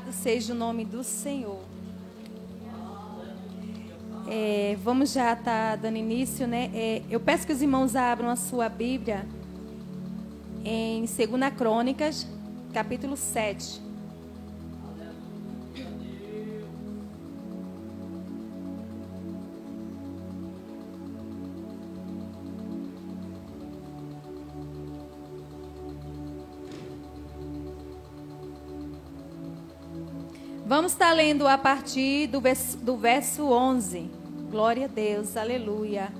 Louvado seja o nome do Senhor. Vamos já estar dando início, né? Eu peço que os irmãos abram a sua Bíblia em 2 Crônicas, capítulo 7. Vamos estar lendo a partir do verso 11. Glória a Deus, aleluia.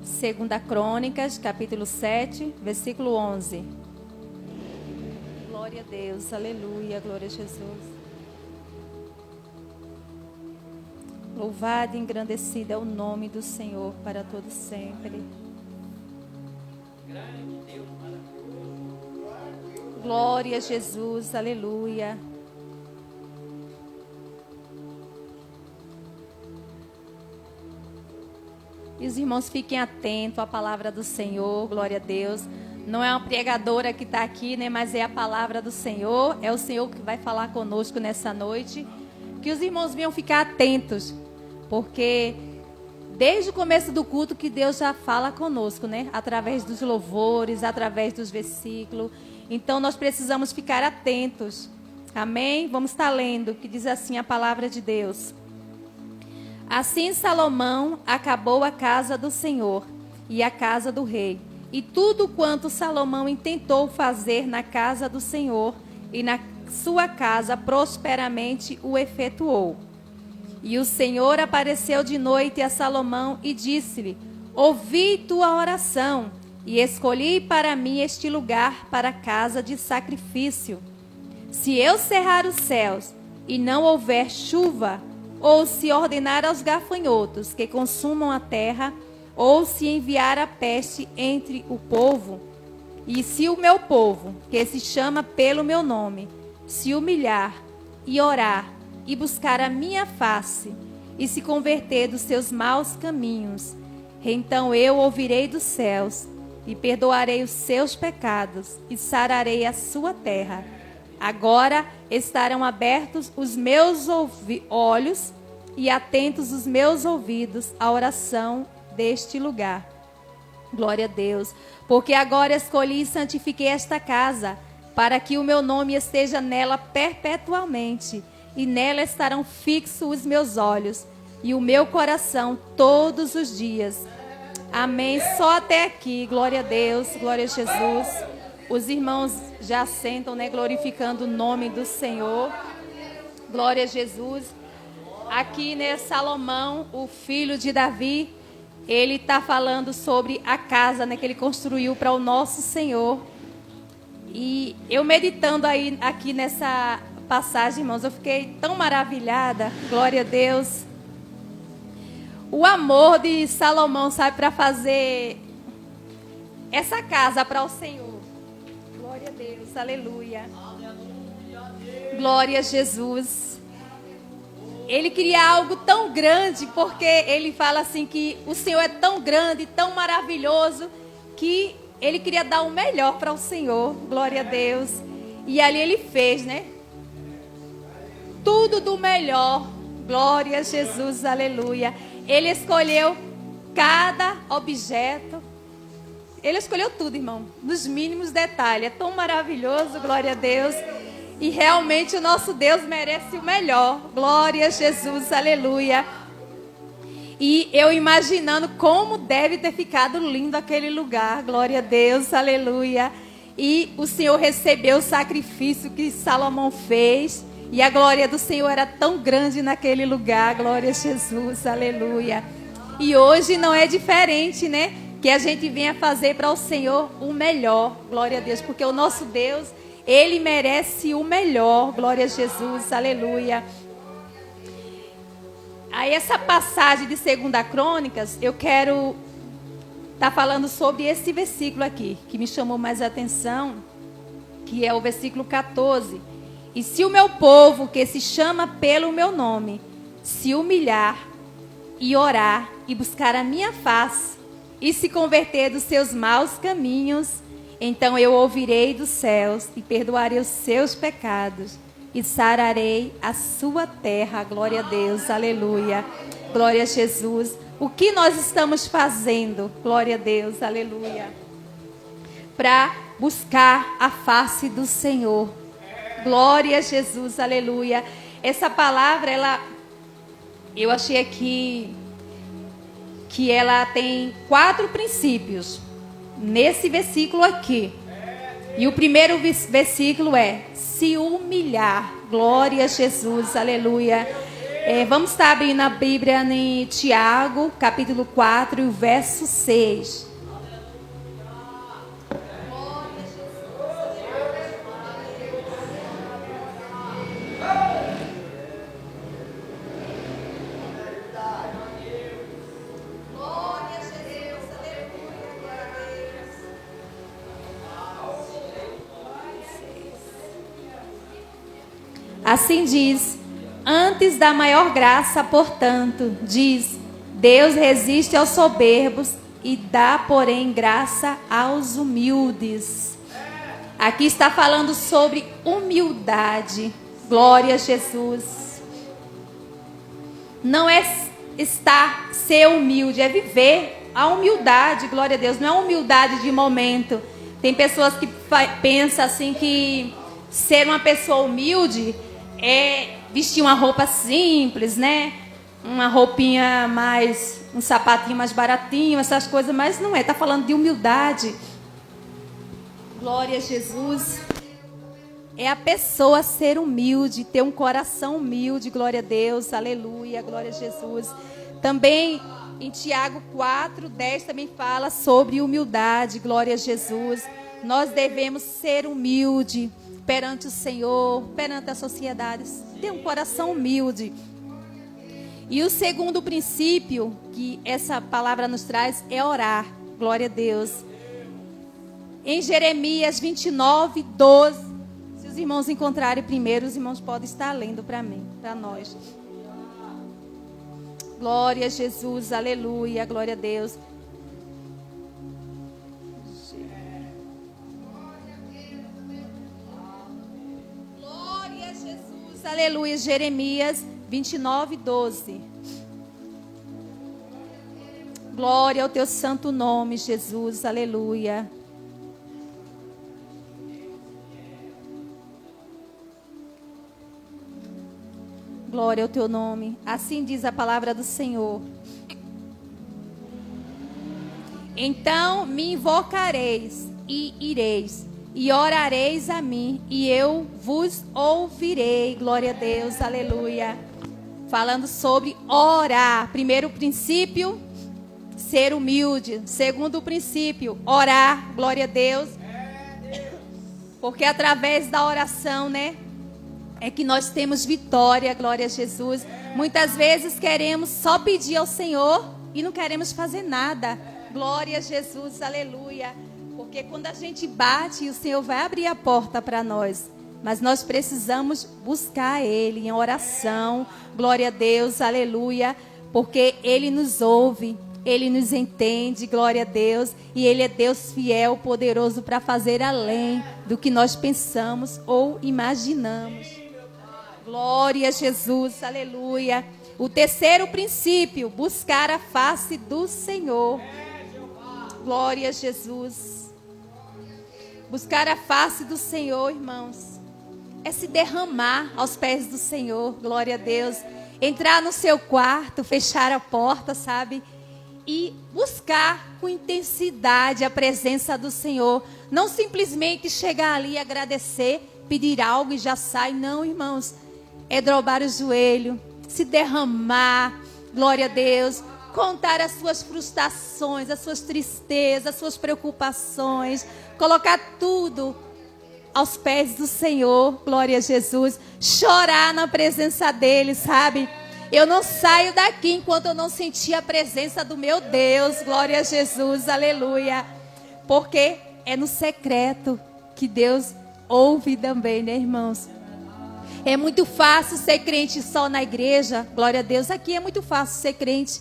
Segunda Crônicas, capítulo 7, versículo 11. Glória a Deus, aleluia, glória a Jesus. Louvado e engrandecido é o nome do Senhor para todo sempre. Glória a Jesus, aleluia. E os irmãos fiquem atentos à palavra do Senhor, glória a Deus. Não é uma pregadora que está aqui, né? Mas é a palavra do Senhor. É o Senhor que vai falar conosco nessa noite. Que os irmãos venham ficar atentos. Porque desde o começo do culto que Deus já fala conosco, né? Através dos louvores, através dos versículos. Então nós precisamos ficar atentos. Amém? Vamos estar lendo, que diz assim a palavra de Deus. Assim Salomão acabou a casa do Senhor e a casa do rei. E tudo quanto Salomão intentou fazer na casa do Senhor e na sua casa prosperamente o efetuou. E o Senhor apareceu de noite a Salomão e disse-lhe: ouvi tua oração e escolhi para mim este lugar para casa de sacrifício. Se eu cerrar os céus e não houver chuva, ou se ordenar aos gafanhotos que consumam a terra, ou se enviar a peste entre o povo, e se o meu povo, que se chama pelo meu nome, se humilhar e orar e buscar a minha face e se converter dos seus maus caminhos, então eu ouvirei dos céus e perdoarei os seus pecados e sararei a sua terra. Agora estarão abertos os meus olhos e atentos os meus ouvidos à oração deste lugar. Glória a Deus. Porque agora escolhi e santifiquei esta casa, para que o meu nome esteja nela perpetuamente, e nela estarão fixos os meus olhos e o meu coração todos os dias. Amém. Só até aqui. Glória a Deus, glória a Jesus. Os irmãos já sentam, né, glorificando o nome do Senhor. Glória a Jesus. Aqui, né, Salomão, o filho de Davi, ele está falando sobre a casa, né, que ele construiu para o nosso Senhor. E eu meditando aí aqui nessa passagem, irmãos, eu fiquei tão maravilhada. Glória a Deus. O amor de Salomão, sabe, para fazer essa casa para o Senhor. Glória a Deus, aleluia. Glória a Jesus. Ele queria algo tão grande, porque ele fala assim que o Senhor é tão grande, tão maravilhoso, que ele queria dar o melhor para o Senhor. Glória a Deus. E ali ele fez, né? Tudo do melhor. Glória a Jesus, aleluia. Ele escolheu cada objeto. Ele escolheu tudo, irmão, nos mínimos detalhes. É tão maravilhoso, glória a Deus. E realmente o nosso Deus merece o melhor. Glória a Jesus, aleluia. E eu imaginando como deve ter ficado lindo aquele lugar. Glória a Deus, aleluia. E o Senhor recebeu o sacrifício que Salomão fez. E a glória do Senhor era tão grande naquele lugar. Glória a Jesus, aleluia. E hoje não é diferente, né? Que a gente venha fazer para o Senhor o melhor. Glória a Deus. Porque o nosso Deus, Ele merece o melhor. Glória a Jesus, aleluia. Aí essa passagem de 2 Crônicas, eu quero estar falando sobre esse versículo aqui, que me chamou mais a atenção, que é o versículo 14. E se o meu povo, que se chama pelo meu nome, se humilhar e orar e buscar a minha face e se converter dos seus maus caminhos, então eu ouvirei dos céus e perdoarei os seus pecados e sararei a sua terra. Glória a Deus, aleluia. Glória a Jesus. O que nós estamos fazendo? Glória a Deus, aleluia. Para buscar a face do Senhor. Glória a Jesus, aleluia. Essa palavra, eu achei aqui que ela tem 4 princípios nesse versículo aqui. E o primeiro versículo é se humilhar. Glória a Jesus, aleluia. Vamos estar abrindo a Bíblia em Tiago, capítulo 4, e o verso 6. Assim diz, antes da maior graça, portanto, diz, Deus resiste aos soberbos e dá, porém, graça aos humildes. Aqui está falando sobre humildade. Glória a Jesus. Não é ser humilde, é viver a humildade. Glória a Deus. Não é humildade de momento. Tem pessoas que pensam assim que ser uma pessoa humilde é vestir uma roupa simples, né? Uma roupinha mais, um sapatinho mais baratinho, essas coisas, mas não é. Está falando de humildade. Glória a Jesus. É a pessoa ser humilde, ter um coração humilde. Glória a Deus, aleluia, glória a Jesus. Também em Tiago 4:10 também fala sobre humildade. Glória a Jesus. Nós devemos ser humilde perante o Senhor, perante a sociedade, ter um coração humilde. E o segundo princípio que essa palavra nos traz é orar. Glória a Deus. Em Jeremias 29:12, se os irmãos encontrarem primeiro, os irmãos podem estar lendo para mim, para nós. Glória a Jesus, aleluia, glória a Deus. Aleluia, Jeremias 29:12. Glória ao teu santo nome, Jesus, aleluia. Glória ao teu nome. Assim diz a palavra do Senhor. Então me invocareis e ireis. E orareis a mim, e eu vos ouvirei. Glória a Deus, aleluia. Falando sobre orar. Primeiro princípio, ser humilde. Segundo princípio, orar. Glória a Deus. Porque através da oração, né, é que nós temos vitória. Glória a Jesus. Muitas vezes queremos só pedir ao Senhor e não queremos fazer nada. Glória a Jesus, aleluia. Porque quando a gente bate, o Senhor vai abrir a porta para nós. Mas nós precisamos buscar Ele em oração. Glória a Deus, aleluia. Porque Ele nos ouve, Ele nos entende, glória a Deus. E Ele é Deus fiel, poderoso para fazer além do que nós pensamos ou imaginamos. Glória a Jesus, aleluia. O terceiro princípio, buscar a face do Senhor. Glória a Jesus. Buscar a face do Senhor, irmãos, é se derramar aos pés do Senhor, glória a Deus. Entrar no seu quarto, fechar a porta, sabe? E buscar com intensidade a presença do Senhor. Não simplesmente chegar ali e agradecer, pedir algo e já sai. Não, irmãos. É dobrar o joelho, se derramar, glória a Deus. Contar as suas frustrações, as suas tristezas, as suas preocupações. Colocar tudo aos pés do Senhor, glória a Jesus. Chorar na presença dEle, sabe? Eu não saio daqui enquanto eu não sentir a presença do meu Deus, glória a Jesus, aleluia. Porque é no secreto que Deus ouve também, né, irmãos? É muito fácil ser crente só na igreja, glória a Deus. Aqui é muito fácil ser crente.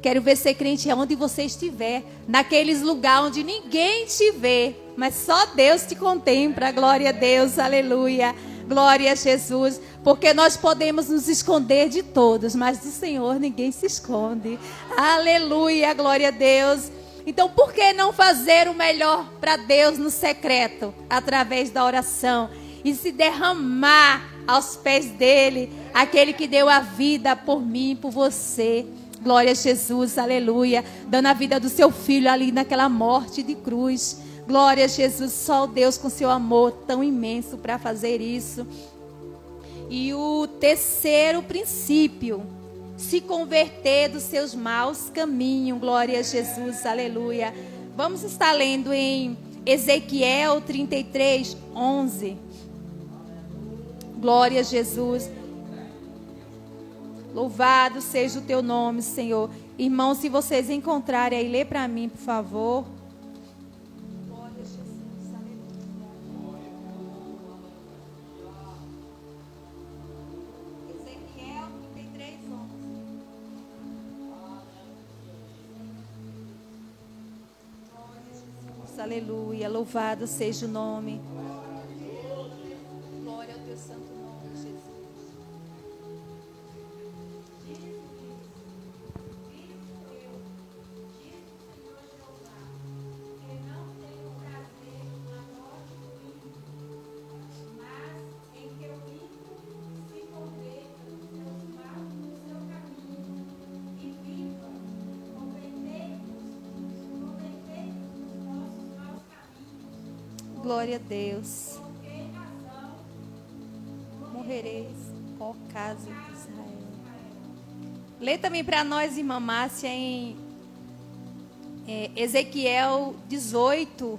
Quero ver ser crente onde você estiver, naqueles lugares onde ninguém te vê, mas só Deus te contempla. Glória a Deus, aleluia. Glória a Jesus, porque nós podemos nos esconder de todos, mas do Senhor ninguém se esconde. Aleluia, glória a Deus. Então, por que não fazer o melhor para Deus no secreto, através da oração, e se derramar aos pés dele, aquele que deu a vida por mim, por você? Glória a Jesus, aleluia. Dando a vida do seu filho ali naquela morte de cruz. Glória a Jesus, só Deus com seu amor tão imenso para fazer isso. E o terceiro princípio, se converter dos seus maus caminhos. Glória a Jesus, aleluia. Vamos estar lendo em Ezequiel 33, 11. Glória a Jesus. Louvado seja o teu nome, Senhor. Irmãos, se vocês encontrarem aí, lê para mim, por favor. Aleluia, louvado seja o nome. Glória ao teu santo nome, Jesus. Glória a Deus. Morrereis, ó casa de Israel. Lê também para nós, irmã Márcia, em Ezequiel 18,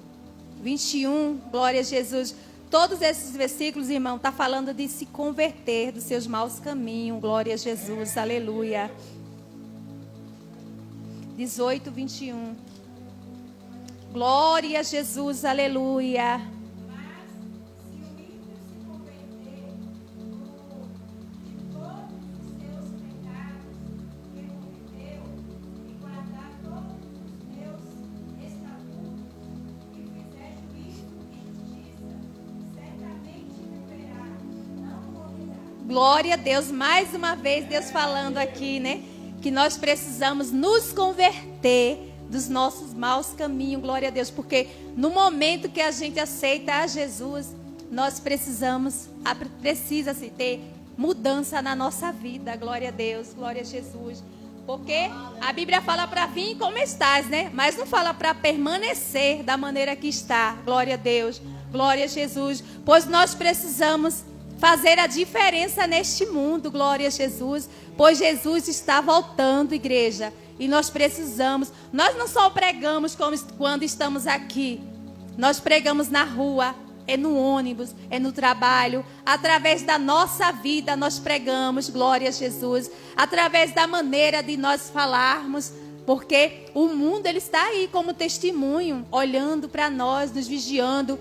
21. Glória a Jesus. Todos esses versículos, irmão, está falando de se converter dos seus maus caminhos. Glória a Jesus, aleluia. 18, 21. Glória a Jesus, aleluia. Mas se o ímpio se converter de todos os seus pecados que cometeu e guardar todos os meus estatutos e fizer juízo e justiça, certamente viverá, não morrerá. Glória a Deus, mais uma vez Deus falando aqui, né? Que nós precisamos nos converter dos nossos maus caminhos, glória a Deus, porque no momento que a gente aceita a Jesus, nós precisa-se ter mudança na nossa vida, glória a Deus, glória a Jesus, porque a Bíblia fala para vir como estás, né? Mas não fala para permanecer da maneira que está, glória a Deus, glória a Jesus, pois nós precisamos fazer a diferença neste mundo, glória a Jesus, pois Jesus está voltando, igreja. E nós precisamos, nós não só pregamos quando estamos aqui, nós pregamos na rua, é no ônibus, é no trabalho, através da nossa vida nós pregamos, glória a Jesus, através da maneira de nós falarmos, porque o mundo ele está aí como testemunho, olhando para nós, nos vigiando.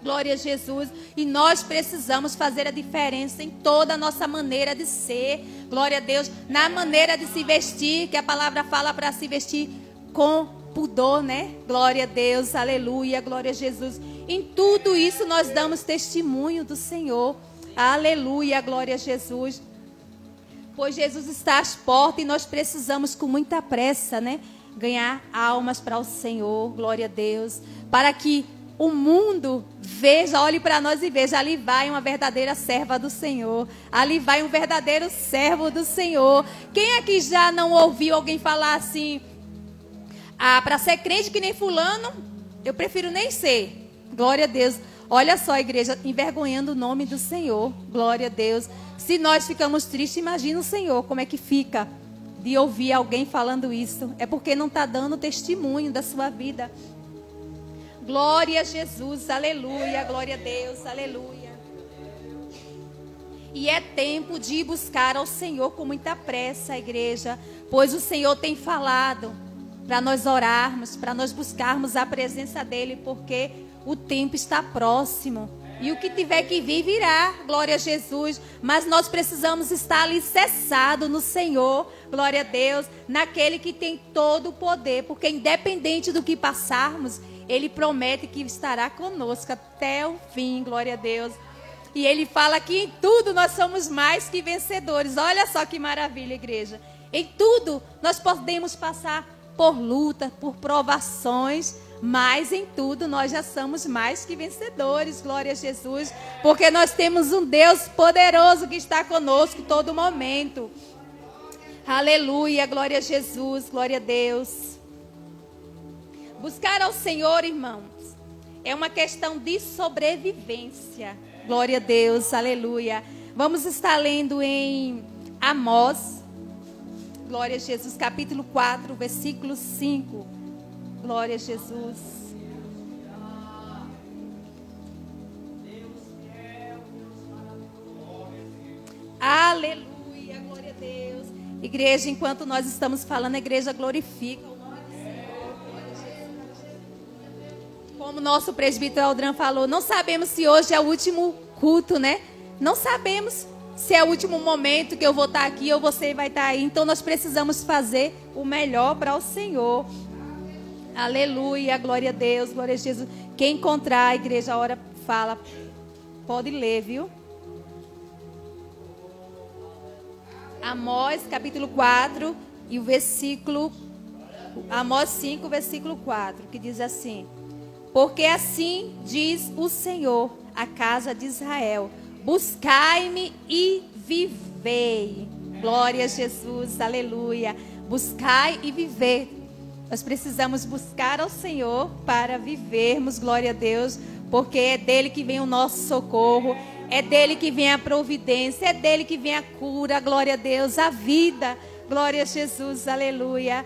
Glória a Jesus. E nós precisamos fazer a diferença em toda a nossa maneira de ser. Glória a Deus. Na maneira de se vestir, que a palavra fala para se vestir com pudor, né? Glória a Deus. Aleluia. Glória a Jesus. Em tudo isso nós damos testemunho do Senhor. Aleluia. Glória a Jesus. Pois Jesus está às portas e nós precisamos com muita pressa, né? Ganhar almas para o Senhor. Glória a Deus. Para que o mundo veja, olhe para nós e veja, ali vai uma verdadeira serva do Senhor, ali vai um verdadeiro servo do Senhor. Quem aqui já não ouviu alguém falar assim, para ser crente que nem fulano, eu prefiro nem ser, glória a Deus. Olha só, igreja, envergonhando o nome do Senhor, glória a Deus. Se nós ficamos tristes, imagina o Senhor, como é que fica de ouvir alguém falando isso, é porque não está dando testemunho da sua vida. Glória a Jesus, aleluia, glória a Deus, aleluia. E é tempo de buscar ao Senhor com muita pressa, igreja, pois o Senhor tem falado para nós orarmos, para nós buscarmos a presença dEle, porque o tempo está próximo. E o que tiver que vir, virá. Glória a Jesus. Mas nós precisamos estar alicerçados no Senhor. Glória a Deus. Naquele que tem todo o poder. Porque independente do que passarmos, Ele promete que estará conosco até o fim. Glória a Deus. E Ele fala que em tudo nós somos mais que vencedores. Olha só que maravilha, igreja. Em tudo nós podemos passar por luta, por provações. Mas em tudo nós já somos mais que vencedores, glória a Jesus, porque nós temos um Deus poderoso que está conosco todo momento. Aleluia, glória a Jesus, glória a Deus. Buscar ao Senhor, irmãos, é uma questão de sobrevivência. Glória a Deus, aleluia. Vamos estar lendo em Amós, glória a Jesus, capítulo 4, versículo 5. Glória a Jesus. Aleluia, glória a Deus. Igreja, enquanto nós estamos falando, a igreja glorifica o nome do Senhor. Glória a Jesus. Como nosso presbítero Aldran falou, não sabemos se hoje é o último culto, né? Não sabemos se é o último momento que eu vou estar aqui ou você vai estar aí. Então nós precisamos fazer o melhor para o Senhor. Aleluia, glória a Deus, glória a Jesus. Quem encontrar a igreja, a hora fala, pode ler, viu? Amós, capítulo 4, e o versículo, Amós 5, versículo 4, que diz assim: porque assim diz o Senhor, a casa de Israel, buscai-me e vivei. Glória a Jesus, aleluia. Buscai e viver. Nós precisamos buscar ao Senhor para vivermos, glória a Deus, porque é dele que vem o nosso socorro, é dele que vem a providência, é dele que vem a cura, glória a Deus, a vida, glória a Jesus, aleluia.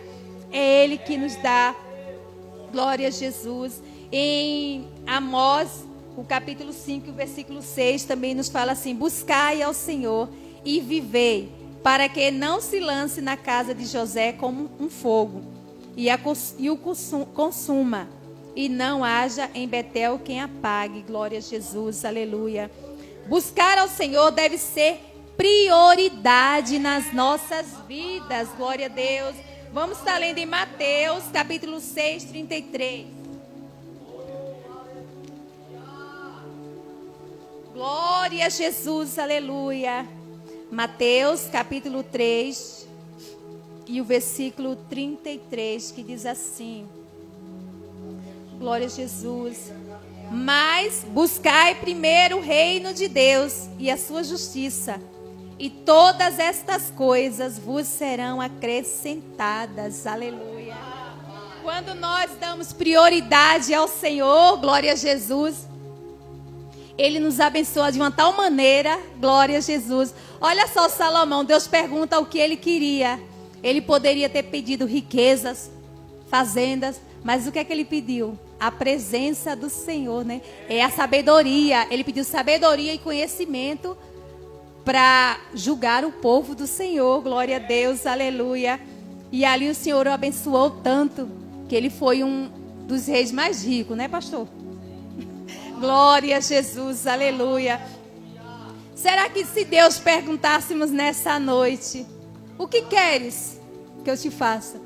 É ele que nos dá, glória a Jesus. Em Amós, o capítulo 5, o versículo 6, também nos fala assim: buscai ao Senhor e vivei, para que não se lance na casa de José como um fogo, e o consuma, e não haja em Betel quem apague. Glória a Jesus, aleluia. Buscar ao Senhor deve ser prioridade nas nossas vidas, glória a Deus. Vamos estar lendo em Mateus, capítulo 6, 33. Glória a Jesus, aleluia. Mateus, capítulo 3, e o versículo 33, que diz assim: glória a Jesus. Mas buscai primeiro o reino de Deus e a sua justiça, e todas estas coisas vos serão acrescentadas. Aleluia. Quando nós damos prioridade ao Senhor, glória a Jesus, Ele nos abençoa de uma tal maneira, glória a Jesus. Olha só Salomão, Deus pergunta o que ele queria. Ele poderia ter pedido riquezas, fazendas, mas o que é que ele pediu? A presença do Senhor, né? É a sabedoria. Ele pediu sabedoria e conhecimento para julgar o povo do Senhor. Glória a Deus, aleluia. E ali o Senhor o abençoou tanto que ele foi um dos reis mais ricos, né, pastor? Glória a Jesus, aleluia. Será que se Deus perguntássemos nessa noite: o que queres que eu te faça?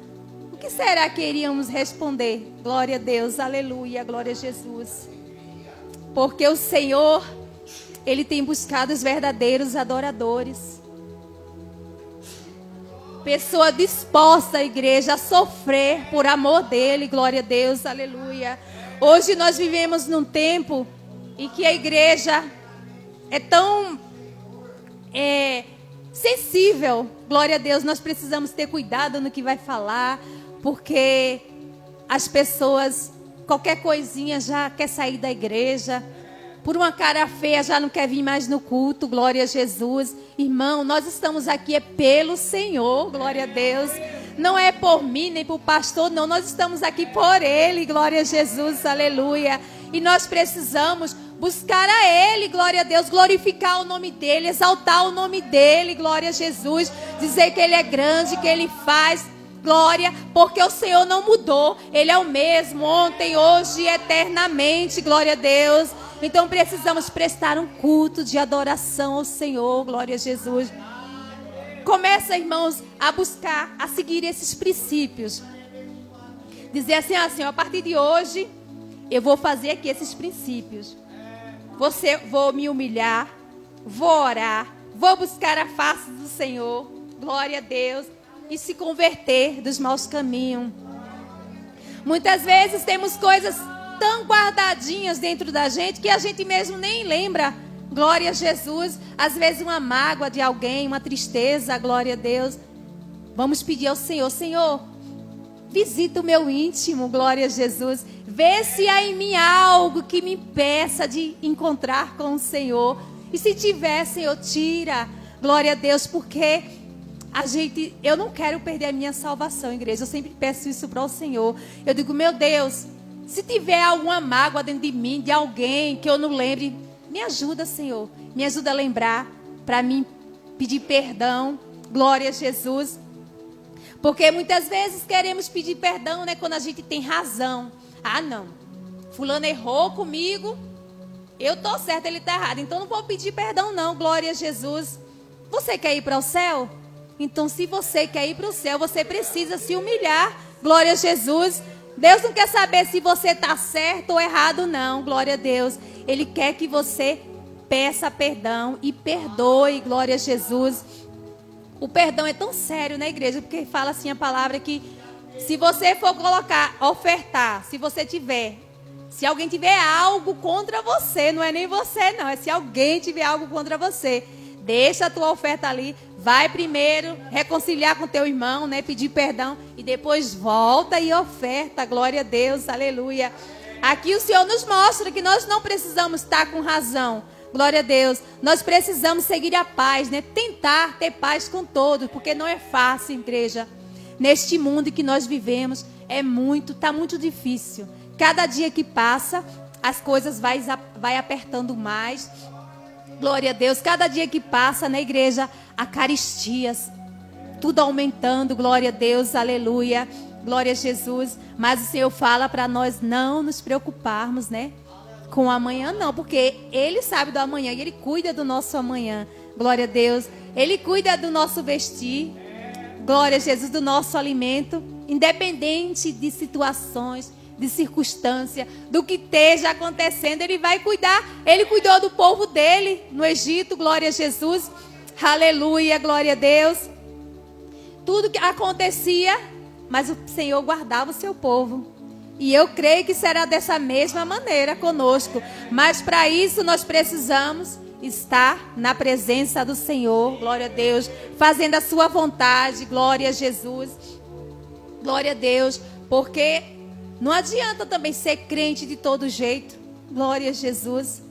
O que será que iríamos responder? Glória a Deus, aleluia, glória a Jesus. Porque o Senhor, Ele tem buscado os verdadeiros adoradores. Pessoa disposta, igreja, a sofrer por amor dEle, glória a Deus, aleluia. Hoje nós vivemos num tempo em que a igreja é tão sensível, glória a Deus. Nós precisamos ter cuidado no que vai falar, porque as pessoas, qualquer coisinha já quer sair da igreja, por uma cara feia já não quer vir mais no culto, glória a Jesus. Irmão, nós estamos aqui pelo Senhor, glória a Deus. Não é por mim, nem por pastor, não. Nós estamos aqui por Ele, glória a Jesus, aleluia. E nós precisamos buscar a Ele, glória a Deus, glorificar o nome dEle, exaltar o nome dEle, glória a Jesus. Dizer que Ele é grande, que Ele faz, glória, porque o Senhor não mudou. Ele é o mesmo, ontem, hoje e eternamente, glória a Deus. Então precisamos prestar um culto de adoração ao Senhor. Glória a Jesus. Começa, irmãos, a buscar, a seguir esses princípios. Dizer assim, a partir de hoje, eu vou fazer aqui esses princípios. Vou me humilhar, vou orar, vou buscar a face do Senhor. Glória a Deus. E se converter dos maus caminhos. Muitas vezes temos coisas tão guardadinhas dentro da gente que a gente mesmo nem lembra. Glória a Jesus. Às vezes uma mágoa de alguém, uma tristeza, glória a Deus. Vamos pedir ao Senhor, Senhor, visita o meu íntimo, glória a Jesus. Vê se há em mim algo que me impeça de encontrar com o Senhor. E se tiver, Senhor, tira. Glória a Deus, porque eu não quero perder a minha salvação, igreja. Eu sempre peço isso para o Senhor. Eu digo, meu Deus, se tiver alguma mágoa dentro de mim, de alguém que eu não lembre, me ajuda, Senhor. Me ajuda a lembrar para mim pedir perdão. Glória a Jesus. Porque muitas vezes queremos pedir perdão, né, quando a gente tem razão. Ah, não. Fulano errou comigo. Eu tô certa, ele tá errado. Então não vou pedir perdão, não. Glória a Jesus. Você quer ir para o céu? Então, se você quer ir para o céu, você precisa se humilhar. Glória a Jesus. Deus não quer saber se você está certo ou errado, não. Glória a Deus. Ele quer que você peça perdão e perdoe. Glória a Jesus. O perdão é tão sério, né, igreja? Porque fala assim a palavra que se você for ofertar, se alguém tiver algo contra você, não é nem você, não. É se alguém tiver algo contra você, deixa a tua oferta ali. Vai primeiro reconciliar com teu irmão, né? Pedir perdão. E depois volta e oferta. Glória a Deus. Aleluia. Aqui o Senhor nos mostra que nós não precisamos estar com razão. Glória a Deus. Nós precisamos seguir a paz, né? Tentar ter paz com todos. Porque não é fácil, igreja. Neste mundo que nós vivemos, está muito difícil. Cada dia que passa, as coisas vai apertando mais. Glória a Deus. Cada dia que passa na igreja, acaristias, tudo aumentando. Glória a Deus, aleluia. Glória a Jesus. Mas o Senhor fala para nós não nos preocuparmos, né? Com o amanhã não, porque Ele sabe do amanhã e Ele cuida do nosso amanhã. Glória a Deus. Ele cuida do nosso vestir. Glória a Jesus, do nosso alimento. Independente de situações, de circunstância, do que esteja acontecendo, Ele vai cuidar. Ele cuidou do povo dele no Egito. Glória a Jesus. Aleluia, glória a Deus. Tudo que acontecia, mas o Senhor guardava o seu povo. E eu creio que será dessa mesma maneira conosco. Mas para isso nós precisamos estar na presença do Senhor. Glória a Deus. Fazendo a sua vontade. Glória a Jesus. Glória a Deus. Porque não adianta também ser crente de todo jeito. Glória a Jesus.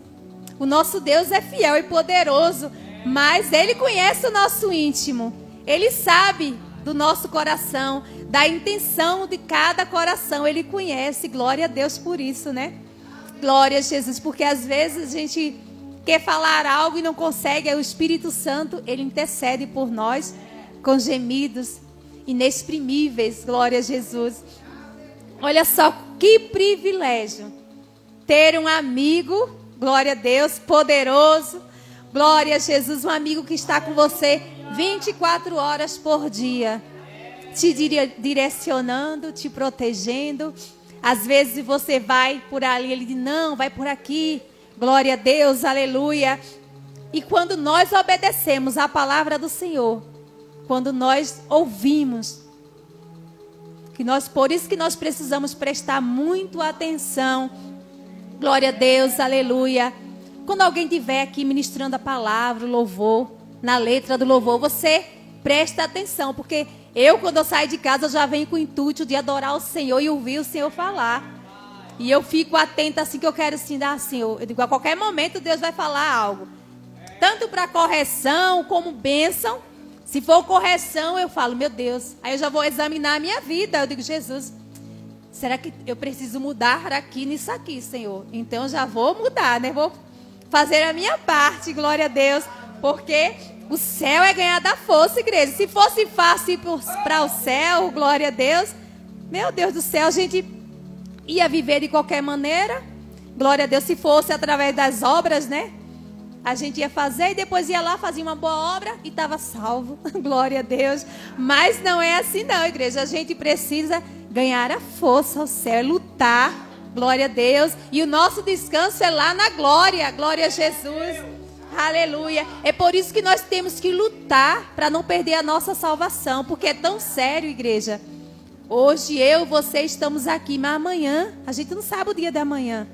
O nosso Deus é fiel e poderoso. Mas Ele conhece o nosso íntimo. Ele sabe do nosso coração, da intenção de cada coração. Ele conhece. Glória a Deus por isso, né? Glória a Jesus. Porque às vezes a gente quer falar algo e não consegue. Aí o Espírito Santo, Ele intercede por nós com gemidos inexprimíveis. Glória a Jesus. Olha só que privilégio ter um amigo, glória a Deus, poderoso. Glória a Jesus, um amigo que está com você 24 horas por dia, te direcionando, te protegendo. Às vezes você vai por ali, ele diz, não, vai por aqui. Glória a Deus, aleluia. E quando nós obedecemos a palavra do Senhor, quando nós ouvimos, por isso que nós precisamos prestar muito atenção. Glória a Deus, aleluia. Quando alguém estiver aqui ministrando a palavra, o louvor, na letra do louvor, você presta atenção, porque quando eu saio de casa, eu já venho com o intuito de adorar o Senhor e ouvir o Senhor falar. E eu fico atenta assim, que eu quero assim, Senhor. Eu digo, a qualquer momento Deus vai falar algo. Tanto para correção como bênção. Se for correção, eu falo, meu Deus. Aí eu já vou examinar a minha vida. Eu digo, Jesus, será que eu preciso mudar aqui nisso aqui, Senhor? Então eu já vou mudar, né? Vou fazer a minha parte, glória a Deus. Porque o céu é ganhar da força, igreja. Se fosse fácil ir para o céu, glória a Deus. Meu Deus do céu, a gente ia viver de qualquer maneira. Glória a Deus, se fosse através das obras, né? A gente ia fazer e depois ia lá, fazia uma boa obra e estava salvo. Glória a Deus. Mas não é assim não, igreja. A gente precisa ganhar a força ao céu, lutar. Glória a Deus. E o nosso descanso é lá na glória. Glória a Jesus. Aleluia. É por isso que nós temos que lutar para não perder a nossa salvação. Porque é tão sério, igreja. Hoje eu e você estamos aqui, mas amanhã, a gente não sabe o dia da manhã.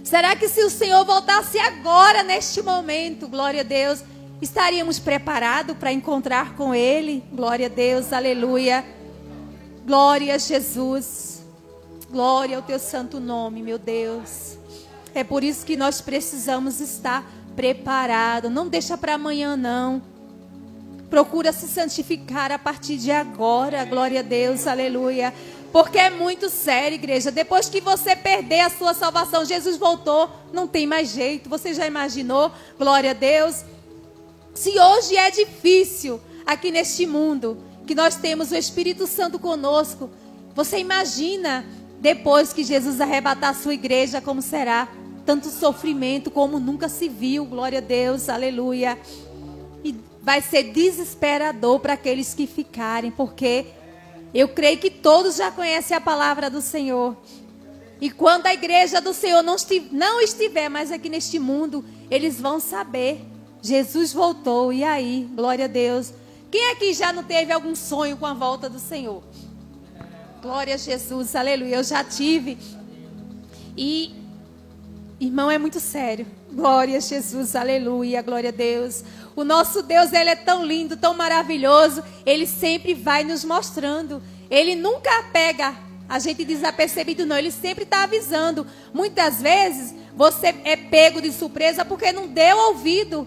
Será que se o Senhor voltasse agora, neste momento, glória a Deus, estaríamos preparados para encontrar com Ele? Glória a Deus, aleluia. Glória a Jesus. Glória ao Teu santo nome, meu Deus. É por isso que nós precisamos estar preparados. Não deixa para amanhã, não. Procura se santificar a partir de agora. Glória a Deus, aleluia. Porque é muito sério, igreja. Depois que você perder a sua salvação, Jesus voltou, não tem mais jeito. Você já imaginou? Glória a Deus. Se hoje é difícil aqui neste mundo, que nós temos o Espírito Santo conosco, você imagina depois que Jesus arrebatar a sua igreja, como será? Tanto sofrimento como nunca se viu. Glória a Deus, aleluia. E vai ser desesperador para aqueles que ficarem, porque eu creio que todos já conhecem a palavra do Senhor. E quando a igreja do Senhor não estiver mais aqui neste mundo, eles vão saber. Jesus voltou. E aí? Glória a Deus. Quem aqui já não teve algum sonho com a volta do Senhor? Glória a Jesus. Aleluia. Eu já tive. E, irmão, é muito sério. Glória a Jesus. Aleluia. Glória a Deus. O nosso Deus, Ele é tão lindo, tão maravilhoso. Ele sempre vai nos mostrando. Ele nunca pega a gente desapercebido, não. Ele sempre está avisando. Muitas vezes, você é pego de surpresa porque não deu ouvido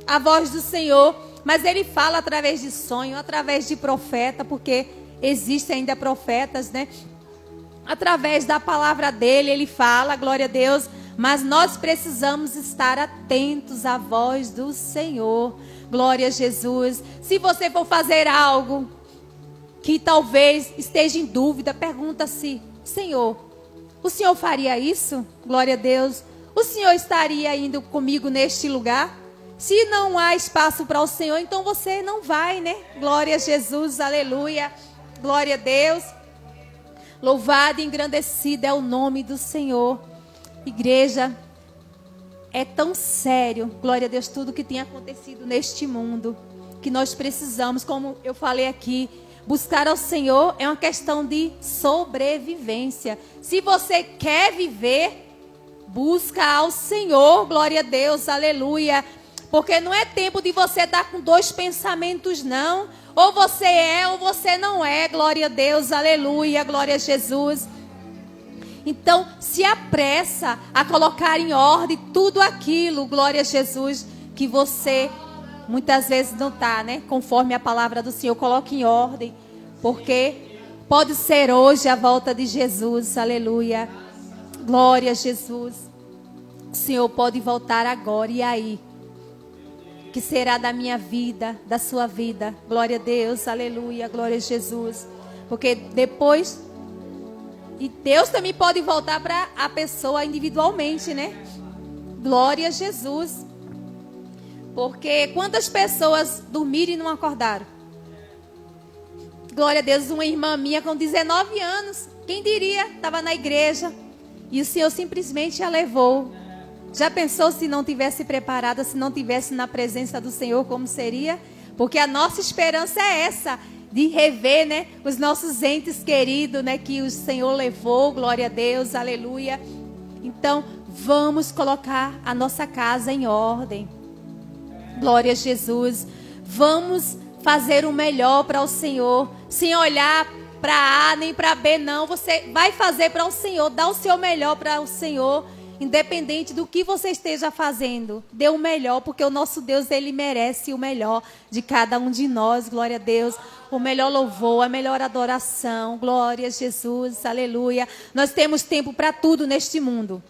à voz do Senhor. Mas Ele fala através de sonho, através de profeta, porque existem ainda profetas, né? Através da palavra dEle, Ele fala, glória a Deus. Mas nós precisamos estar atentos à voz do Senhor. Glória a Jesus. Se você for fazer algo que talvez esteja em dúvida, pergunta-se: Senhor, o Senhor faria isso? Glória a Deus. O Senhor estaria indo comigo neste lugar? Se não há espaço para o Senhor, então você não vai, né? Glória a Jesus, aleluia. Glória a Deus. Louvado e engrandecido é o nome do Senhor. Igreja, é tão sério, glória a Deus, tudo que tem acontecido neste mundo, que nós precisamos, como eu falei aqui, buscar ao Senhor é uma questão de sobrevivência. Se você quer viver, busca ao Senhor, glória a Deus, aleluia. Porque não é tempo de você estar com dois pensamentos, não. Ou você é ou você não é, glória a Deus, aleluia, glória a Jesus. Então, se apressa a colocar em ordem tudo aquilo, glória a Jesus, que você muitas vezes não está, né? Conforme a palavra do Senhor, coloque em ordem, porque pode ser hoje a volta de Jesus, aleluia. Glória a Jesus. O Senhor pode voltar agora, e aí? Que será da minha vida, da sua vida? Glória a Deus, aleluia, glória a Jesus. Porque depois... E Deus também pode voltar para a pessoa individualmente, né? Glória a Jesus. Porque quantas pessoas dormiram e não acordaram? Glória a Deus, uma irmã minha com 19 anos, quem diria, estava na igreja e o Senhor simplesmente a levou. Já pensou se não tivesse preparada, se não tivesse na presença do Senhor, como seria? Porque a nossa esperança é essa, de rever, né, os nossos entes queridos, né, que o Senhor levou, glória a Deus, aleluia. Então, vamos colocar a nossa casa em ordem. Glória a Jesus. Vamos fazer o melhor para o Senhor, sem olhar para A nem para B, não. Você vai fazer para o Senhor, dá o seu melhor para o Senhor, independente do que você esteja fazendo. Dê o melhor, porque o nosso Deus, Ele merece o melhor de cada um de nós, glória a Deus. O melhor louvor, a melhor adoração, glória a Jesus, aleluia. Nós temos tempo para tudo neste mundo,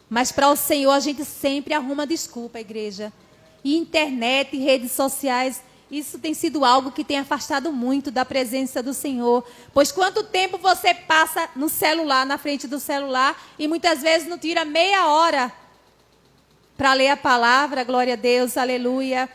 mas para o Senhor a gente sempre arruma desculpa, igreja. E internet, redes sociais, Isso tem sido algo que tem afastado muito da presença do Senhor. Pois quanto tempo você passa no celular, na frente do celular, e muitas vezes não tira meia hora para ler a palavra, glória a Deus, aleluia.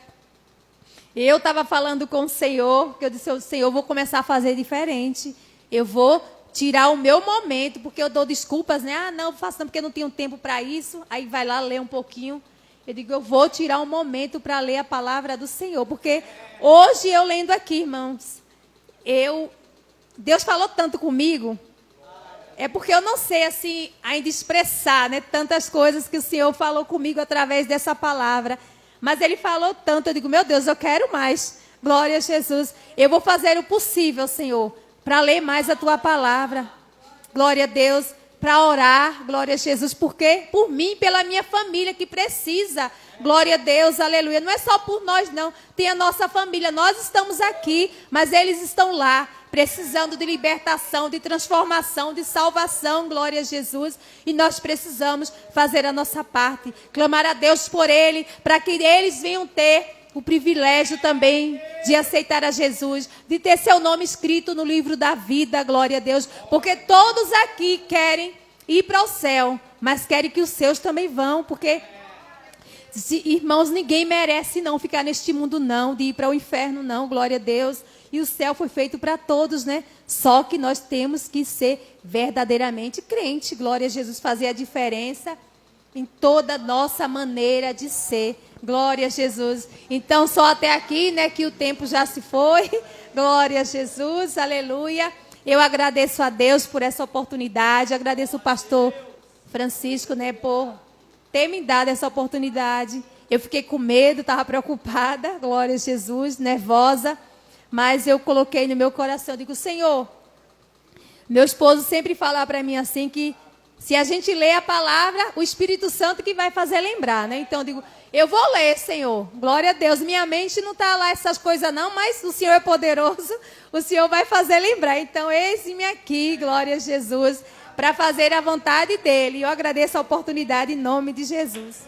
Eu estava falando com o Senhor, que eu disse, Senhor, eu vou começar a fazer diferente. Eu vou tirar o meu momento, porque eu dou desculpas, né? Ah, não, faço não, porque eu não tenho tempo para isso. Aí vai lá ler um pouquinho. Eu digo, eu vou tirar um momento para ler a palavra do Senhor. Porque hoje eu lendo aqui, irmãos, Deus falou tanto comigo. É porque eu não sei, assim, ainda expressar, né, tantas coisas que o Senhor falou comigo através dessa palavra. Mas Ele falou tanto, eu digo, meu Deus, eu quero mais. Glória a Jesus. Eu vou fazer o possível, Senhor, para ler mais a Tua palavra. Glória a Deus. Para orar, glória a Jesus, porque por mim, pela minha família que precisa, glória a Deus, aleluia. Não é só por nós, não, tem a nossa família, nós estamos aqui, mas eles estão lá, precisando de libertação, de transformação, de salvação, glória a Jesus, e nós precisamos fazer a nossa parte, clamar a Deus por ele, para que eles venham ter o privilégio também de aceitar a Jesus, de ter seu nome escrito no livro da vida, glória a Deus. Porque todos aqui querem ir para o céu, mas querem que os seus também vão. Porque, irmãos, ninguém merece não ficar neste mundo não, de ir para o inferno não, glória a Deus. E o céu foi feito para todos, né? Só que nós temos que ser verdadeiramente crente, glória a Jesus, fazer a diferença em toda a nossa maneira de ser. Glória a Jesus. Então, só até aqui, né, que o tempo já se foi. Glória a Jesus, aleluia. Eu agradeço a Deus por essa oportunidade. Agradeço o pastor Francisco, né, por ter me dado essa oportunidade. Eu fiquei com medo, estava preocupada. Glória a Jesus, nervosa. Mas eu coloquei no meu coração, digo, Senhor, meu esposo sempre fala para mim assim que se a gente lê a palavra, o Espírito Santo que vai fazer lembrar, né? Então, eu digo, eu vou ler, Senhor. Glória a Deus. Minha mente não está lá essas coisas não, mas o Senhor é poderoso. O Senhor vai fazer lembrar. Então, eis-me aqui, glória a Jesus, para fazer a vontade dEle. Eu agradeço a oportunidade em nome de Jesus.